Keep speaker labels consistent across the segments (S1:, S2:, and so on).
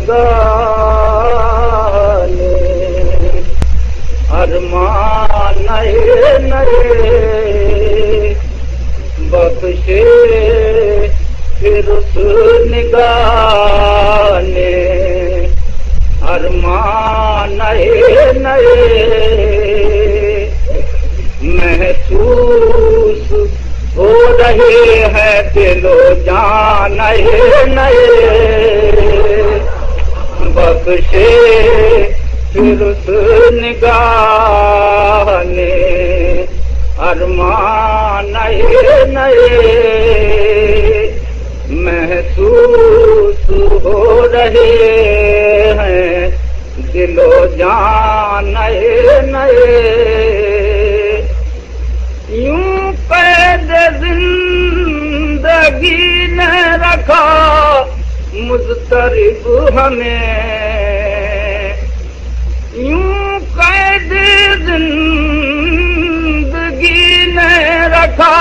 S1: گانے ارمان نئے نئے بخشے پھر اس نگاہ نے ارمان نئے نئے محسوس ہو رہے ہیں دل و جان نئے نئے بخشے پھر اس نگاہ نے ارمان نئے نئے محسوس ہو رہے ہیں دل و جان نئے نئے یوں قید زندگی نے رکھا مضطرب ہمیں یوں قید زندگی نے رکھا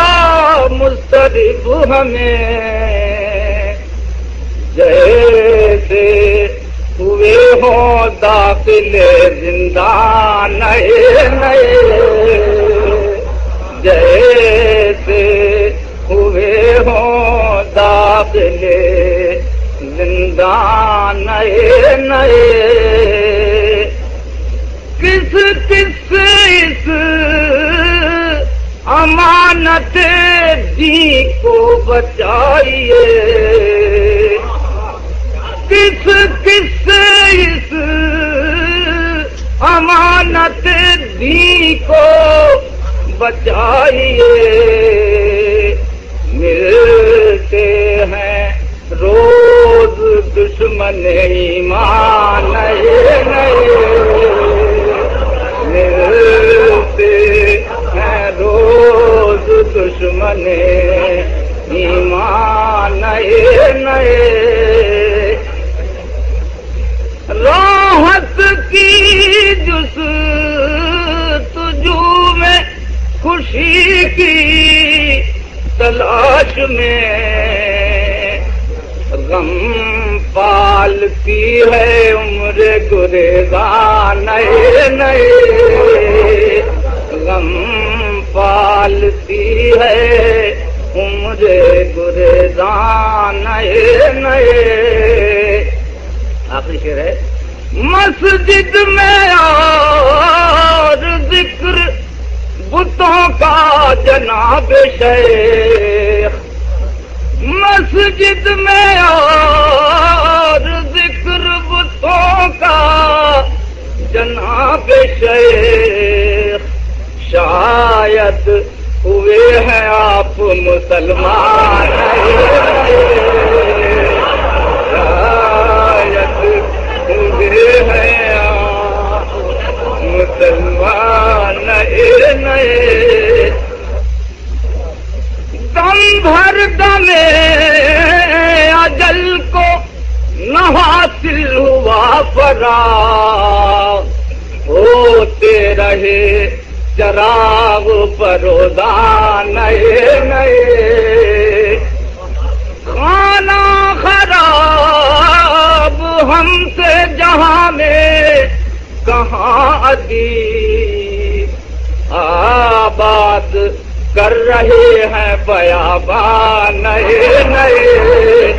S1: مضطرب ہمیں جیسے ہوئے ہوں داخل زندان نئے نئے جیسے ہوئے ہوں داخل زندان نئے نئے کس کس اس امانت دین کو بچائیے کس کس اس امانت دین کو بچائیے ملتے ہیں روز دشمن ایمان نئے نئے ملتے ہیں روز دشمن ایمان نئے نئے راحت کی جستجو میں خوشی کی تلاش میں غم پالتی ہے عمر گریزاں نئے نئے غم پالتی ہے عمر گریزاں نئے نئے آخری شعر ہے مسجد میں اور ذکر بتوں کا جناب شیخ مسجد میں اور ذکر بتوں کا جناب شیخ شاید ہوئے ہیں آپ مسلمان شاید ہوئے ہیں آپ مسلمان نئے نئے دم بھر دمے اجل کو نہ حاصل ہوا فراغ ہوتے رہے چراغ پرودان نئے نئے کھانا خراب ہم سے جہاں میں کہاں ادیب آباد کر رہے ہیں بیابان نئے نئے